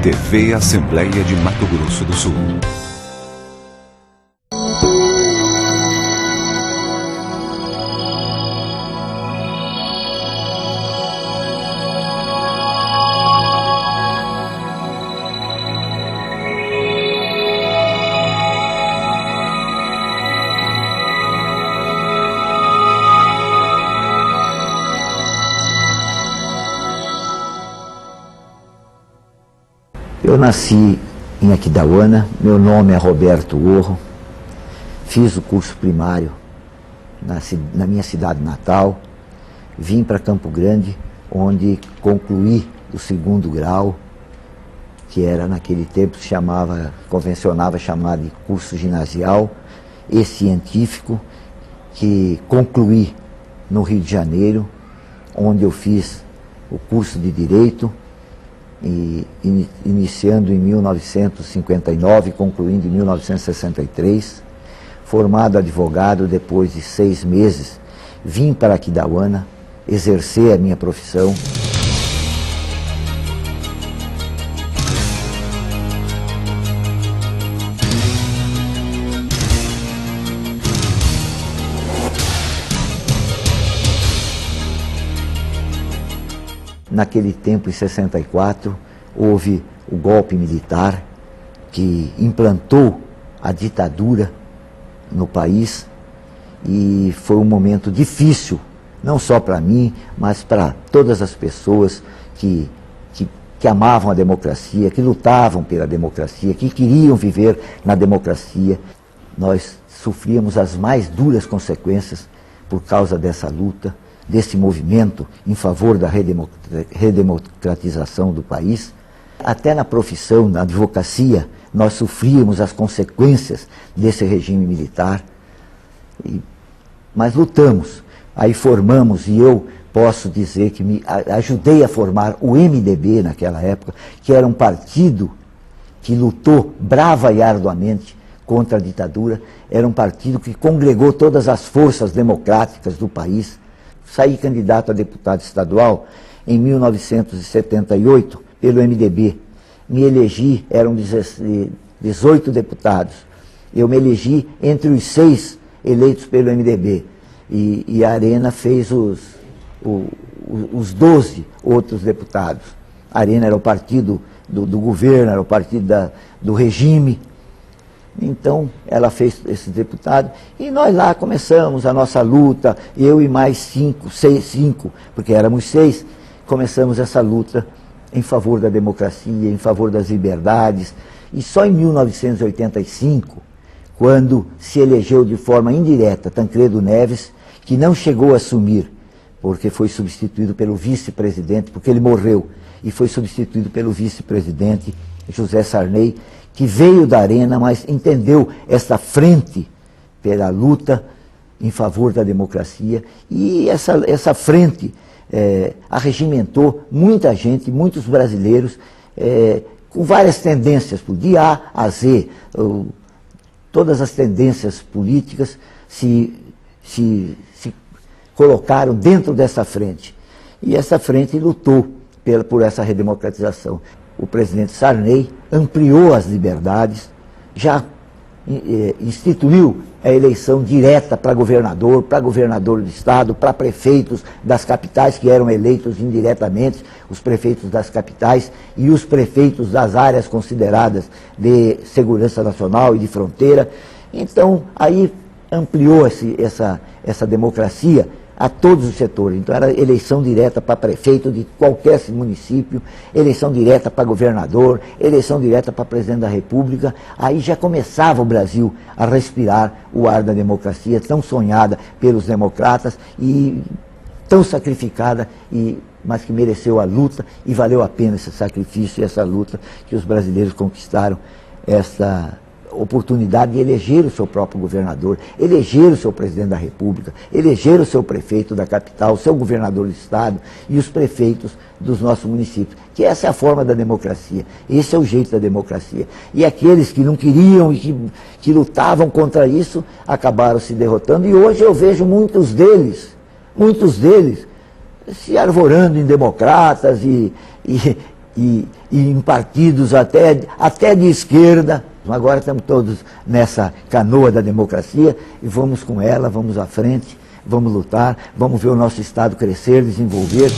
TV Assembleia de Mato Grosso do Sul. Eu nasci em Aquidauana, meu nome é Roberto Orro, fiz o curso primário na minha cidade natal, vim para Campo Grande, onde concluí o 2º grau, que era naquele tempo convencionava chamar de curso ginasial e científico, que concluí no Rio de Janeiro, onde eu fiz o curso de Direito, iniciando em 1959, concluindo em 1963, formado advogado. Depois de 6 meses, vim para Aquidauana exercer a minha profissão. Naquele tempo, em 64, houve o golpe militar que implantou a ditadura no país, e foi um momento difícil, não só para mim, mas para todas as pessoas que amavam a democracia, que lutavam pela democracia, que queriam viver na democracia. Nós sofríamos as mais duras consequências por causa dessa luta, desse movimento em favor da redemocratização do país. Até na profissão, na advocacia, nós sofríamos as consequências desse regime militar, mas lutamos. Aí formamos, e eu posso dizer que ajudei a formar o MDB naquela época, que era um partido que lutou brava e arduamente contra a ditadura, era um partido que congregou todas as forças democráticas do país. Saí candidato a deputado estadual em 1978 pelo MDB. Me elegi, eram 18 deputados. Eu me elegi entre os 6 eleitos pelo MDB. E a Arena fez os 12 outros deputados. A Arena era o partido do governo, era o partido do regime. Então, ela fez esse deputado, e nós lá começamos a nossa luta, eu e mais 5, porque éramos 6, começamos essa luta em favor da democracia, em favor das liberdades. E só em 1985, quando se elegeu de forma indireta Tancredo Neves, que não chegou a assumir, porque foi substituído pelo vice-presidente, porque ele morreu, e foi substituído pelo vice-presidente José Sarney, que veio da Arena, mas entendeu essa frente pela luta em favor da democracia, e essa frente arregimentou muita gente, muitos brasileiros, com várias tendências, de A a Z, todas as tendências políticas se colocaram dentro dessa frente, e essa frente lutou por essa redemocratização. O presidente Sarney ampliou as liberdades, já instituiu a eleição direta para governador do estado, para prefeitos das capitais, que eram eleitos indiretamente, os prefeitos das capitais e os prefeitos das áreas consideradas de segurança nacional e de fronteira. Então, aí ampliou essa democracia a todos os setores. Então era eleição direta para prefeito de qualquer município, eleição direta para governador, eleição direta para presidente da República. Aí já começava o Brasil a respirar o ar da democracia, tão sonhada pelos democratas e tão sacrificada, mas que mereceu a luta, e valeu a pena esse sacrifício e essa luta, que os brasileiros conquistaram essa oportunidade de eleger o seu próprio governador, eleger o seu presidente da República, eleger o seu prefeito da capital, o seu governador do estado e os prefeitos dos nossos municípios. Que essa é a forma da democracia, esse é o jeito da democracia. E aqueles que não queriam e que lutavam contra isso, acabaram se derrotando, e hoje eu vejo muitos deles se arvorando em democratas e e em partidos até de esquerda. Agora estamos todos nessa canoa da democracia e vamos com ela, vamos à frente, vamos lutar, vamos ver o nosso Estado crescer, desenvolver.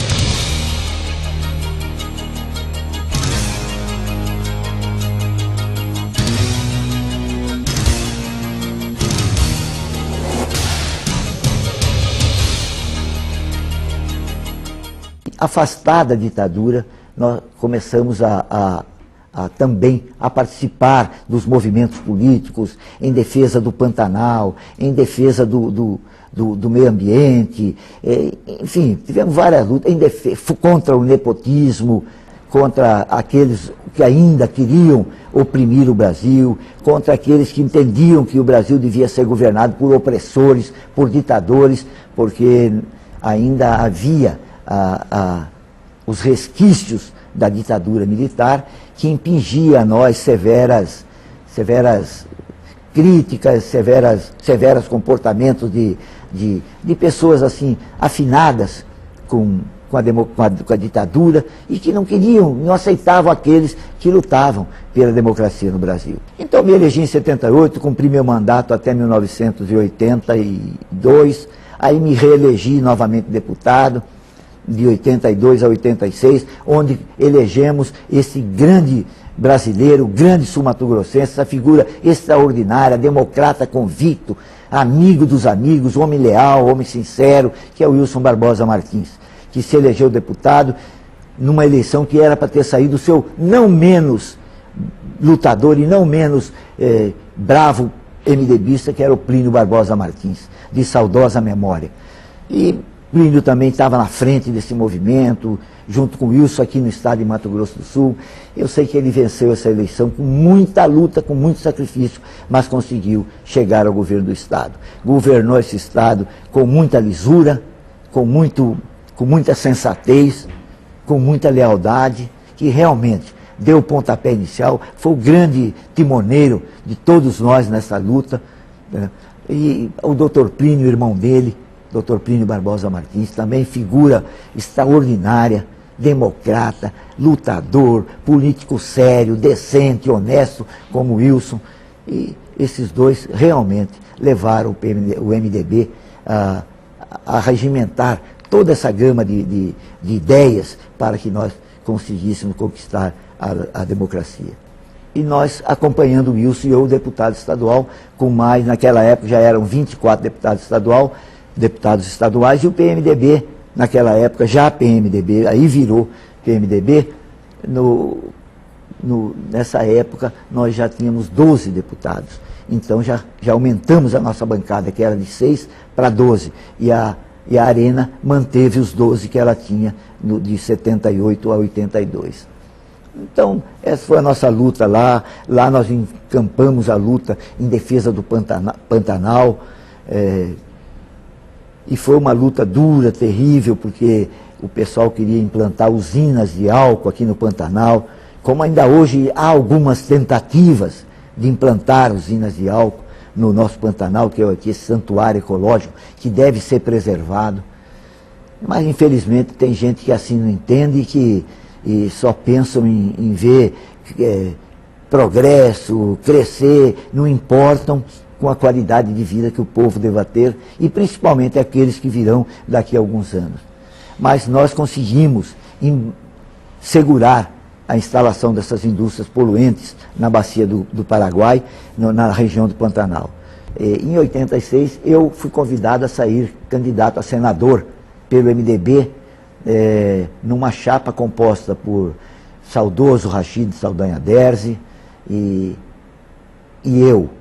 Afastada da ditadura, nós começamos também a participar dos movimentos políticos em defesa do Pantanal, em defesa do meio ambiente, enfim, tivemos várias lutas contra o nepotismo, contra aqueles que ainda queriam oprimir o Brasil, contra aqueles que entendiam que o Brasil devia ser governado por opressores, por ditadores, porque ainda havia os resquícios da ditadura militar que impingia a nós severas críticas, severos comportamentos de pessoas assim afinadas com a ditadura e que não aceitavam aqueles que lutavam pela democracia no Brasil. Então me elegi em 78, cumpri meu mandato até 1982, aí me reelegi novamente deputado, de 82 a 86, onde elegemos esse grande brasileiro, grande sul-mato-grossense, essa figura extraordinária, democrata convicto, amigo dos amigos, homem leal, homem sincero, que é o Wilson Barbosa Martins, que se elegeu deputado numa eleição que era para ter saído o seu não menos lutador e não menos bravo MDBista, que era o Plínio Barbosa Martins, de saudosa memória. E Plínio também estava na frente desse movimento, junto com o Wilson aqui no estado de Mato Grosso do Sul. Eu sei que ele venceu essa eleição com muita luta, com muito sacrifício, mas conseguiu chegar ao governo do estado. Governou esse estado com muita lisura, com muita sensatez, com muita lealdade, que realmente deu o pontapé inicial, foi o grande timoneiro de todos nós nessa luta, né? E o doutor Plínio, irmão dele, Dr. Plínio Barbosa Martins, também figura extraordinária, democrata, lutador, político sério, decente, honesto, como Wilson. E esses dois realmente levaram o MDB a regimentar toda essa gama de ideias para que nós conseguíssemos conquistar a democracia. E nós acompanhando o Wilson e eu, deputado estadual, com mais, naquela época já eram 24 deputados estaduais, e o PMDB, naquela época, já PMDB, aí virou PMDB, nessa época nós já tínhamos 12 deputados. Então já aumentamos a nossa bancada, que era de 6 para 12, e a Arena manteve os 12 que ela tinha de 78 a 82. Então, essa foi a nossa luta lá nós encampamos a luta em defesa do Pantanal, e foi uma luta dura, terrível, porque o pessoal queria implantar usinas de álcool aqui no Pantanal, como ainda hoje há algumas tentativas de implantar usinas de álcool no nosso Pantanal, que é aqui esse santuário ecológico, que deve ser preservado. Mas, infelizmente, tem gente que assim não entende e só pensam em ver progresso, crescer, não importam com a qualidade de vida que o povo deva ter, e principalmente aqueles que virão daqui a alguns anos. Mas nós conseguimos segurar a instalação dessas indústrias poluentes na bacia do Paraguai, na região do Pantanal. Em 86, eu fui convidado a sair candidato a senador pelo MDB, numa chapa composta por saudoso Rachid Saldanha Derzi e eu.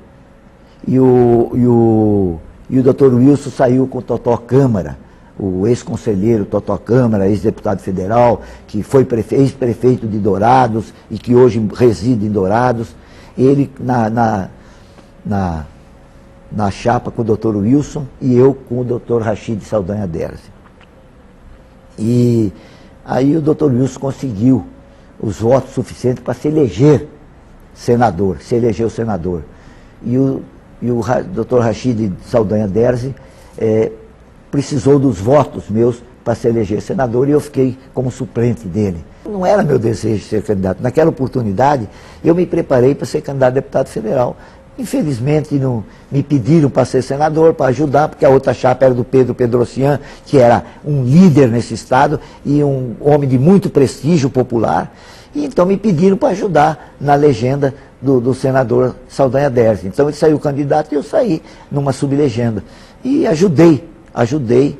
E o doutor Wilson saiu com o Totó Câmara, o ex-conselheiro Totó Câmara, ex-deputado federal, que foi ex-prefeito de Dourados e que hoje reside em Dourados. Ele na chapa com o doutor Wilson e eu com o doutor Rachid Saldanha Derzi. E aí o doutor Wilson conseguiu os votos suficientes para se eleger senador, se elegeu senador. E o doutor Rachid Saldanha Derzi precisou dos votos meus para se eleger senador e eu fiquei como suplente dele. Não era meu desejo ser candidato. Naquela oportunidade, eu me preparei para ser candidato a deputado federal. Infelizmente, não me pediram para ser senador, para ajudar, porque a outra chapa era do Pedro Pedrocian, que era um líder nesse estado e um homem de muito prestígio popular. E então me pediram para ajudar na legenda do senador Saldanha Dersi. Então ele saiu candidato e eu saí numa sublegenda. E ajudei,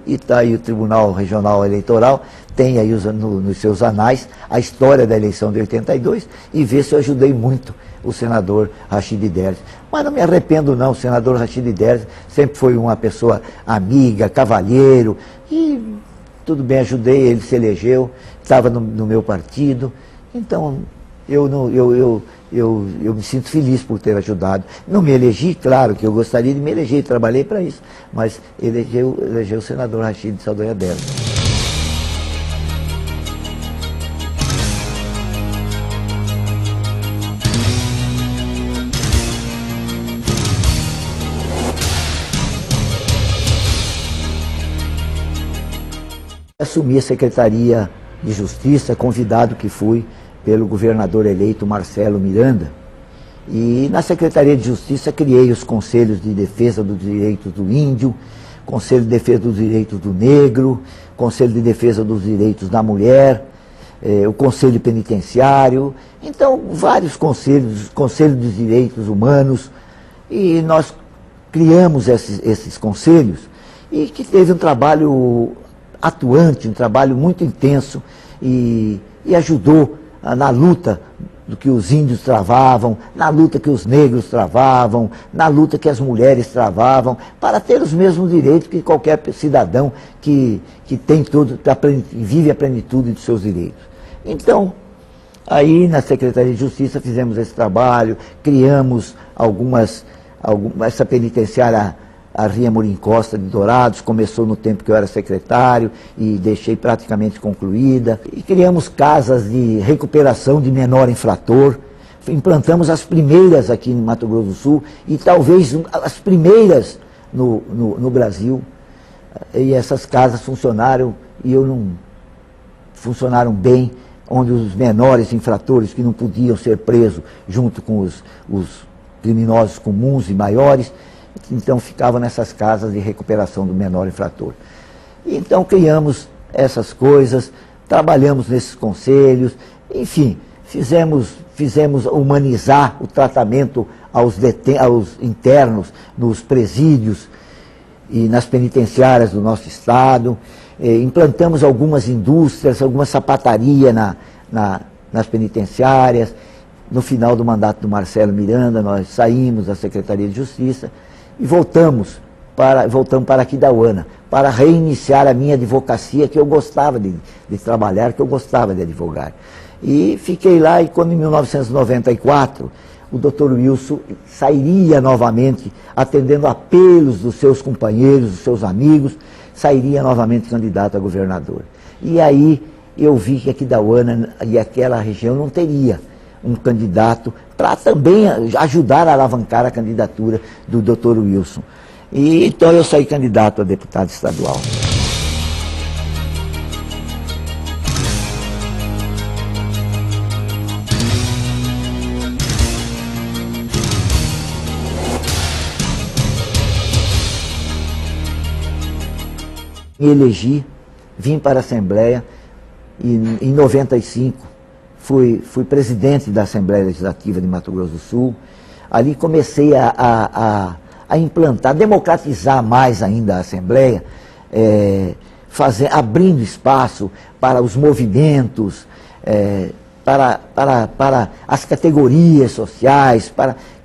e está aí o Tribunal Regional Eleitoral, tem aí nos seus anais a história da eleição de 82 e vê se eu ajudei muito o senador Rachid Dersi. Mas não me arrependo não, o senador Rachid Dersi sempre foi uma pessoa amiga, cavalheiro, e tudo bem, ajudei, ele se elegeu, estava no meu partido, então eu me sinto feliz por ter ajudado. Não me elegi, claro que eu gostaria de me eleger, trabalhei para isso, mas elegeu o senador Rachid Saldanha Dersi. Assumi a Secretaria de Justiça, convidado que fui pelo governador eleito Marcelo Miranda. E na Secretaria de Justiça criei os Conselhos de Defesa dos Direitos do Índio, Conselho de Defesa dos Direitos do Negro, Conselho de Defesa dos Direitos da Mulher, o Conselho Penitenciário, então vários conselhos, Conselho dos Direitos Humanos, e nós criamos esses conselhos e que teve um trabalho atuante, um trabalho muito intenso e ajudou na luta do que os índios travavam, na luta que os negros travavam, na luta que as mulheres travavam, para ter os mesmos direitos que qualquer cidadão que tem tudo, vive a plenitude dos seus direitos. Então, aí na Secretaria de Justiça fizemos esse trabalho, criamos essa penitenciária, a Ria Morim Costa de Dourados, começou no tempo que eu era secretário e deixei praticamente concluída. E criamos casas de recuperação de menor infrator, implantamos as primeiras aqui no Mato Grosso do Sul e talvez as primeiras no Brasil. E essas casas funcionaram funcionaram bem, onde os menores infratores que não podiam ser presos junto com os criminosos comuns e maiores, então ficavam nessas casas de recuperação do menor infrator. Então criamos essas coisas, trabalhamos nesses conselhos, enfim, fizemos humanizar o tratamento aos internos nos presídios e nas penitenciárias do nosso estado, implantamos algumas indústrias, alguma sapataria nas penitenciárias. No final do mandato do Marcelo Miranda, nós saímos da Secretaria de Justiça e voltamos para Aquidauana, para reiniciar a minha advocacia, que eu gostava de trabalhar, que eu gostava de advogar. E fiquei lá, e quando em 1994, o Dr. Wilson sairia novamente, atendendo apelos dos seus companheiros, dos seus amigos, sairia novamente candidato a governador. E aí eu vi que Aquidauana e aquela região não teria um candidato para também ajudar a alavancar a candidatura do Dr. Wilson. E então eu saí candidato a deputado estadual. Me elegi, vim para a Assembleia e em 95 fui presidente da Assembleia Legislativa de Mato Grosso do Sul. Ali comecei a implantar, democratizar mais ainda a Assembleia, abrindo espaço para os movimentos, para as categorias sociais,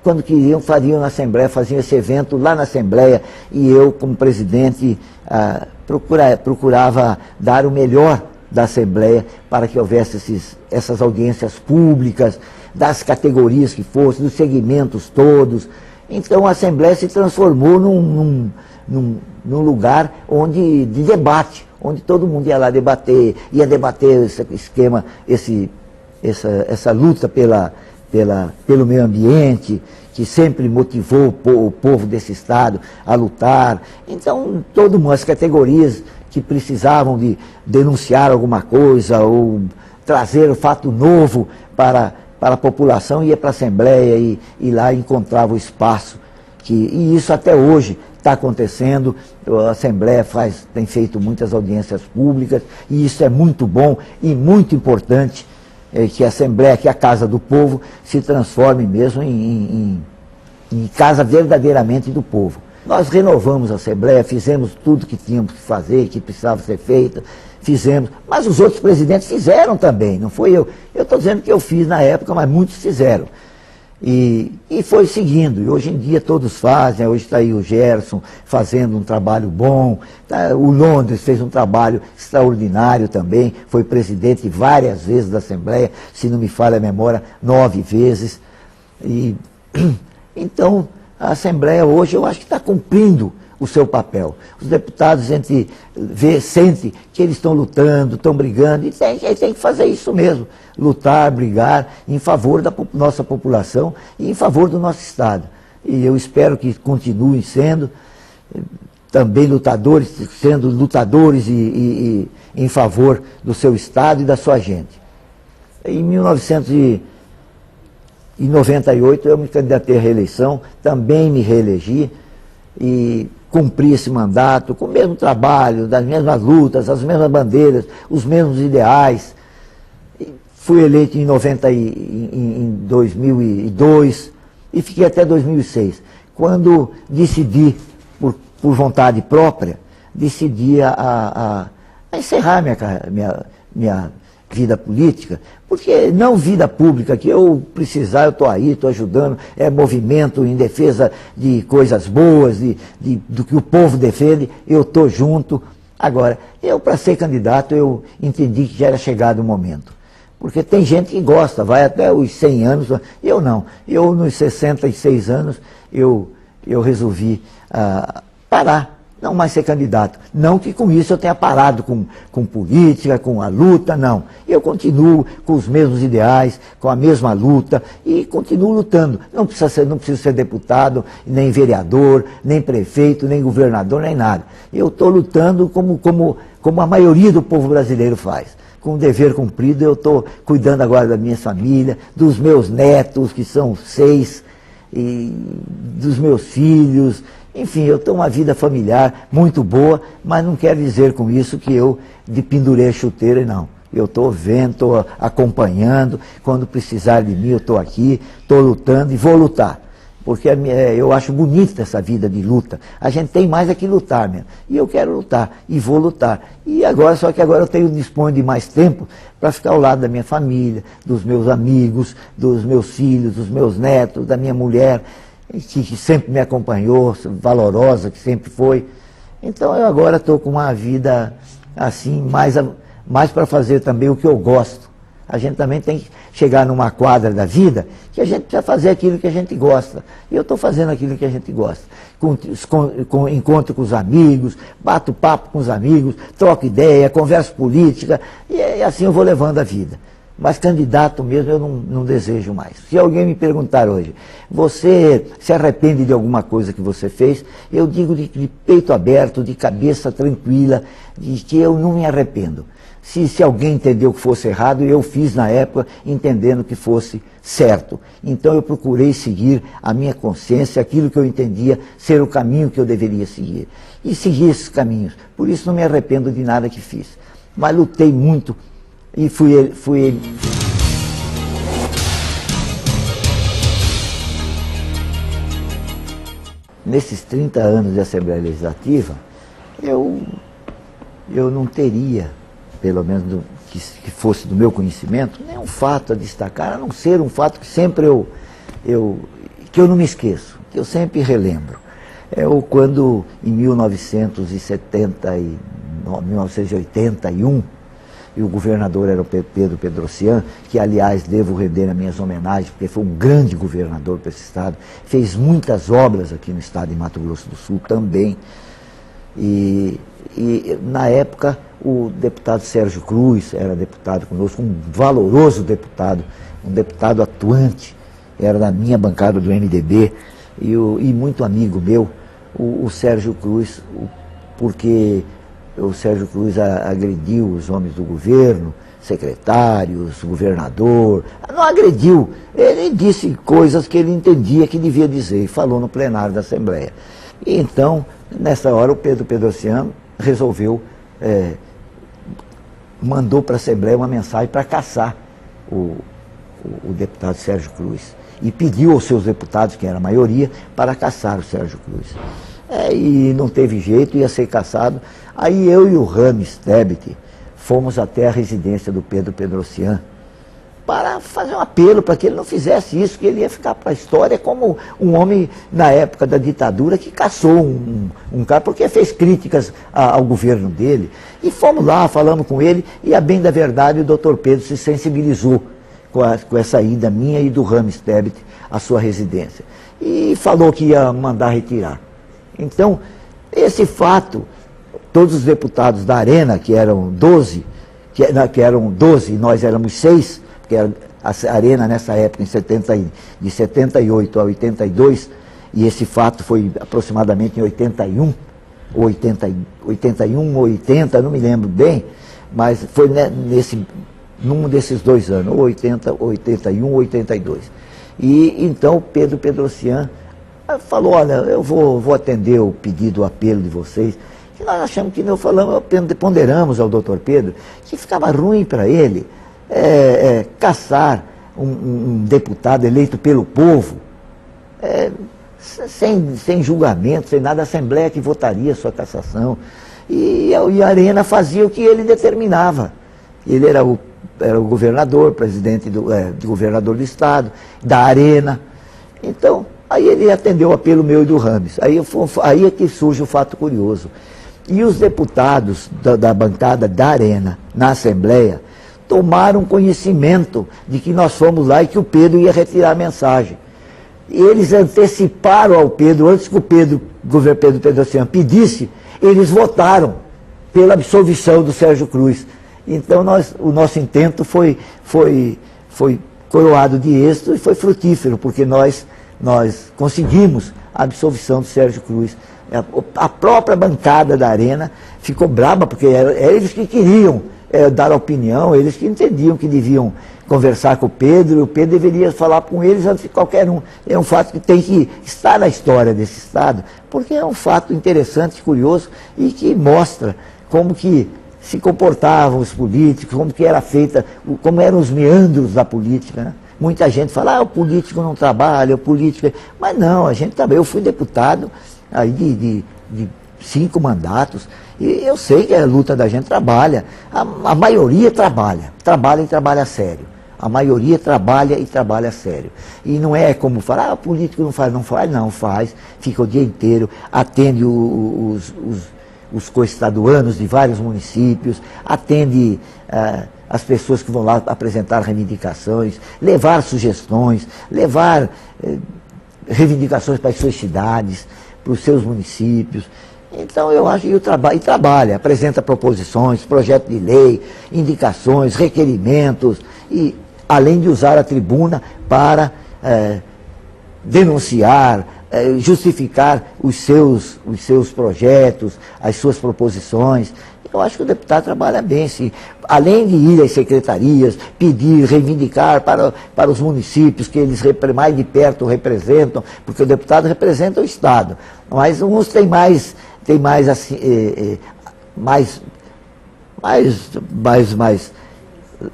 quando queriam, faziam na Assembleia, faziam esse evento lá na Assembleia, e eu, como presidente, procurava dar o melhor da Assembleia para que houvesse essas audiências públicas, das categorias que fossem, dos segmentos todos. Então a Assembleia se transformou num lugar de debate, onde todo mundo ia lá debater, esse esquema, essa luta pelo meio ambiente, que sempre motivou o povo desse estado a lutar. Então, as categorias que precisavam de denunciar alguma coisa ou trazer um fato novo para a população, ia para a Assembleia e lá encontrava o espaço. E isso até hoje está acontecendo. A Assembleia tem feito muitas audiências públicas, e isso é muito bom e muito importante, que a Assembleia, que é a Casa do Povo, se transforme mesmo em casa verdadeiramente do povo. Nós renovamos a Assembleia, fizemos tudo que tínhamos que fazer, que precisava ser feito, fizemos, mas os outros presidentes fizeram também, não foi eu. Eu estou dizendo que eu fiz na época, mas muitos fizeram. E foi seguindo, e hoje em dia todos fazem. Hoje está aí o Gerson fazendo um trabalho bom, o Londres fez um trabalho extraordinário também, foi presidente várias vezes da Assembleia, se não me falha a memória, 9 vezes. Então, a Assembleia hoje eu acho que está cumprindo o seu papel. Os deputados, a gente sente que eles estão lutando, estão brigando, e tem que fazer isso mesmo, lutar, brigar em favor da nossa população e em favor do nosso Estado. E eu espero que continuem sendo também lutadores, sendo lutadores em favor do seu Estado e da sua gente. Em 1998 eu me candidatei à reeleição, também me reelegi e cumpri esse mandato com o mesmo trabalho, das mesmas lutas, as mesmas bandeiras, os mesmos ideais. Fui eleito em 2002 e fiquei até 2006. Quando decidi, por vontade própria, decidi a encerrar minha vida política, porque não vida pública, que eu precisar, eu estou aí, estou ajudando, é movimento em defesa de coisas boas, do que o povo defende, eu estou junto. Agora, para ser candidato, eu entendi que já era chegado o momento. Porque tem gente que gosta, vai até os 100 anos, eu não. Eu, nos 66 anos, eu resolvi parar. Não mais ser candidato. Não que com isso eu tenha parado com política, com a luta, não. Eu continuo com os mesmos ideais, com a mesma luta e continuo lutando. Não preciso ser deputado, nem vereador, nem prefeito, nem governador, nem nada. Eu estou lutando como a maioria do povo brasileiro faz. Com o dever cumprido, eu estou cuidando agora da minha família, dos meus netos, que são 6, e dos meus filhos. Enfim, eu tenho uma vida familiar muito boa, mas não quero dizer com isso que eu pendurei a chuteira, não. Eu estou vendo, estou acompanhando, quando precisar de mim eu estou aqui, estou lutando e vou lutar. Porque eu acho bonita essa vida de luta. A gente tem mais é que lutar mesmo. E eu quero lutar, e vou lutar. Só que agora eu disponho de mais tempo para ficar ao lado da minha família, dos meus amigos, dos meus filhos, dos meus netos, da minha mulher, que sempre me acompanhou, valorosa, que sempre foi. Então eu agora estou com uma vida assim, mais para fazer também o que eu gosto. A gente também tem que chegar numa quadra da vida que a gente precisa fazer aquilo que a gente gosta. E eu estou fazendo aquilo que a gente gosta. Encontro com os amigos, bato papo com os amigos, troco ideia, converso política, e assim eu vou levando a vida. Mas candidato mesmo eu não desejo mais. Se alguém me perguntar hoje, você se arrepende de alguma coisa que você fez? Eu digo de peito aberto, de cabeça tranquila, de que eu não me arrependo. Se alguém entendeu que fosse errado, eu fiz na época entendendo que fosse certo. Então eu procurei seguir a minha consciência, aquilo que eu entendia ser o caminho que eu deveria seguir. E segui esses caminhos. Por isso não me arrependo de nada que fiz. Mas lutei muito. E fui. Nesses 30 anos de Assembleia Legislativa, eu não teria, pelo menos que fosse do meu conhecimento, nenhum fato a destacar, a não ser um fato que sempre que eu não me esqueço, que eu sempre relembro. Quando, em 1981, e o governador era o Pedro Pedrocian, que, aliás, devo render as minhas homenagens, porque foi um grande governador para esse estado, fez muitas obras aqui no estado de Mato Grosso do Sul também. E na época, o deputado Sérgio Cruz era deputado conosco, um valoroso deputado, um deputado atuante, era da minha bancada do MDB, e muito amigo meu, o Sérgio Cruz, porque o Sérgio Cruz agrediu os homens do governo, secretários, governador, não agrediu, ele disse coisas que ele entendia que devia dizer, e falou no plenário da Assembleia. E então, nessa hora, o Pedro Pedrocian resolveu, mandou para a Assembleia uma mensagem para caçar o deputado Sérgio Cruz. E pediu aos seus deputados, que era a maioria, para caçar o Sérgio Cruz. E não teve jeito, ia ser caçado. Aí eu e o Rames Tebet fomos até a residência do Pedro Pedrocian para fazer um apelo para que ele não fizesse isso, que ele ia ficar para a história como um homem, na época da ditadura, que caçou um cara, porque fez críticas ao governo dele. E fomos lá, falamos com ele, e a bem da verdade o doutor Pedro se sensibilizou com essa ida minha e do Rames Tebet à sua residência. E falou que ia mandar retirar. Então, esse fato, todos os deputados da Arena, que eram 12, e nós éramos 6, porque a Arena nessa época, de 78 a 82, e esse fato foi aproximadamente em 81, ou 80, não me lembro bem, mas foi num desses 2 anos, ou 81 ou 82. E então Pedro Pedrocian falou, olha, eu vou atender o pedido, o apelo de vocês, que nós achamos que, ponderamos ao doutor Pedro, que ficava ruim para ele caçar um deputado eleito pelo povo, sem julgamento, sem nada, a Assembleia que votaria a sua cassação. E a Arena fazia o que ele determinava. Ele era o governador, presidente do governador do Estado, da Arena. Então, aí ele atendeu o apelo meu e do Rames. Aí é que surge o fato curioso. E os deputados da bancada da Arena, na Assembleia, tomaram conhecimento de que nós fomos lá e que o Pedro ia retirar a mensagem. E eles anteciparam ao Pedro, antes que o governo Pedro Pedrocian pedisse, eles votaram pela absolvição do Sérgio Cruz. Então o nosso intento foi coroado de êxito e foi frutífero, porque nós conseguimos a absolvição do Sérgio Cruz. A própria bancada da Arena ficou braba, porque eram eles que queriam dar opinião, eles que entendiam que deviam conversar com o Pedro, e o Pedro deveria falar com eles antes de qualquer um. É um fato que tem que estar na história desse Estado, porque é um fato interessante, curioso, e que mostra como que se comportavam os políticos, como que era feita, como eram os meandros da política, né? Muita gente fala, o político não trabalha, o político... Mas não, a gente trabalha. Eu fui deputado aí de 5 mandatos, e eu sei que a luta da gente trabalha. A maioria trabalha e trabalha sério. A maioria trabalha e trabalha sério. E não é como falar, o político não faz, fica o dia inteiro, atende os coestaduanos de vários municípios, atende as pessoas que vão lá apresentar reivindicações, levar sugestões, levar reivindicações para as suas cidades, para os seus municípios. Então eu acho que trabalha, apresenta proposições, projeto de lei, indicações, requerimentos, e além de usar a tribuna para denunciar, justificar os seus projetos, as suas proposições. Eu acho que o deputado trabalha bem, sim. Além de ir às secretarias, pedir, reivindicar para os municípios que eles mais de perto representam, porque o deputado representa o Estado. Mas uns têm mais assim, mais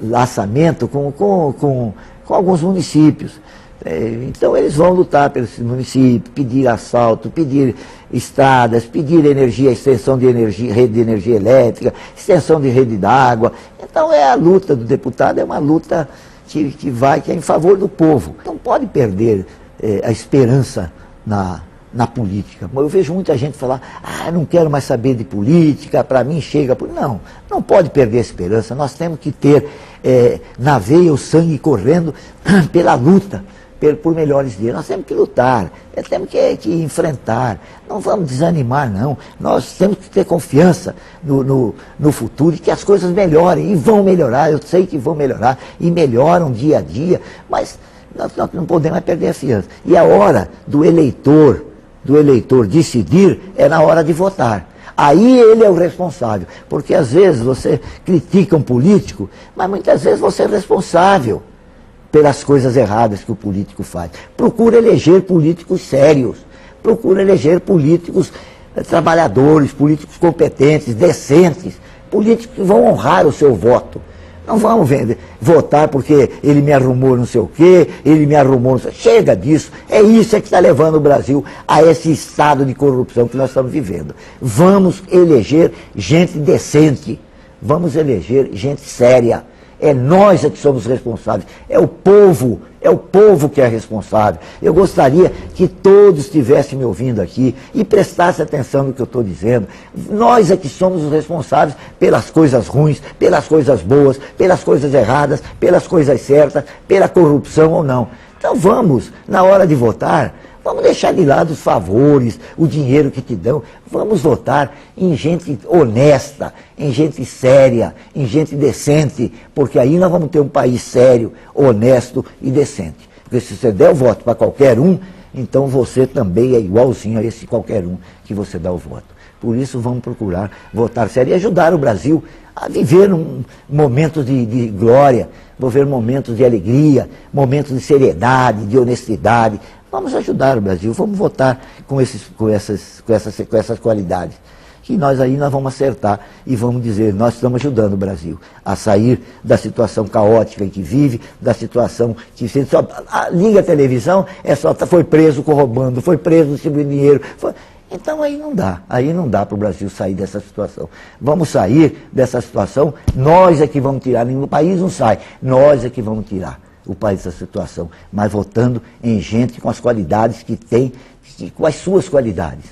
laçamento com alguns municípios. Então eles vão lutar pelos municípios, pedir asfalto, pedir estradas, pedir energia, extensão de energia, rede de energia elétrica, extensão de rede d'água. Então a luta do deputado é uma luta que é em favor do povo. Não pode perder a esperança na política. Eu vejo muita gente falar, não quero mais saber de política, para mim chega. Não pode perder a esperança. Nós temos que ter na veia o sangue correndo pela luta, por melhores dias. Nós temos que lutar, temos que enfrentar, não vamos desanimar, não. Nós temos que ter confiança no futuro e que as coisas melhorem, e vão melhorar, eu sei que vão melhorar, e melhoram dia a dia, mas nós não podemos mais perder a fiança. E a hora do eleitor decidir é na hora de votar. Aí ele é o responsável, porque às vezes você critica um político, mas muitas vezes você é responsável pelas coisas erradas que o político faz. Procura eleger políticos sérios, procura eleger políticos trabalhadores, políticos competentes, decentes, políticos que vão honrar o seu voto. Não vamos votar porque ele me arrumou não sei o quê, ele me arrumou não sei o quê. Chega disso. É isso que está levando o Brasil a esse estado de corrupção que nós estamos vivendo. Vamos eleger gente decente. Vamos eleger gente séria. É nós que somos responsáveis. É o povo que é responsável. Eu gostaria que todos estivessem me ouvindo aqui e prestassem atenção no que eu estou dizendo. Nós é que somos os responsáveis pelas coisas ruins, pelas coisas boas, pelas coisas erradas, pelas coisas certas, pela corrupção ou não. Então vamos, na hora de votar, vamos deixar de lado os favores, o dinheiro que te dão. Vamos votar em gente honesta, em gente séria, em gente decente, porque aí nós vamos ter um país sério, honesto e decente. Porque se você der o voto para qualquer um, então você também é igualzinho a esse qualquer um que você dá o voto. Por isso vamos procurar votar sério e ajudar o Brasil a viver momentos de glória, viver momentos de alegria, momentos de seriedade, de honestidade. Vamos ajudar o Brasil, vamos votar com essas qualidades. Que nós vamos acertar e vamos dizer, nós estamos ajudando o Brasil a sair da situação caótica em que vive, da situação que você só liga a televisão, foi preso roubando, foi preso distribuindo dinheiro. Então aí não dá para o Brasil sair dessa situação. Vamos sair dessa situação, nós é que vamos tirar, nenhum país não sai, nós é que vamos tirar o país dessa situação, mas votando em gente com as qualidades que tem, com as suas qualidades,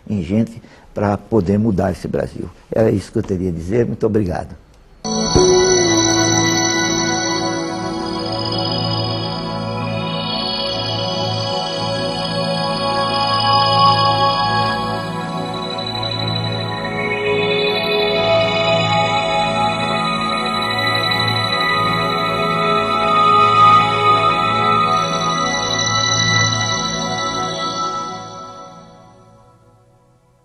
em gente para poder mudar esse Brasil. Era isso que eu teria a dizer, muito obrigado.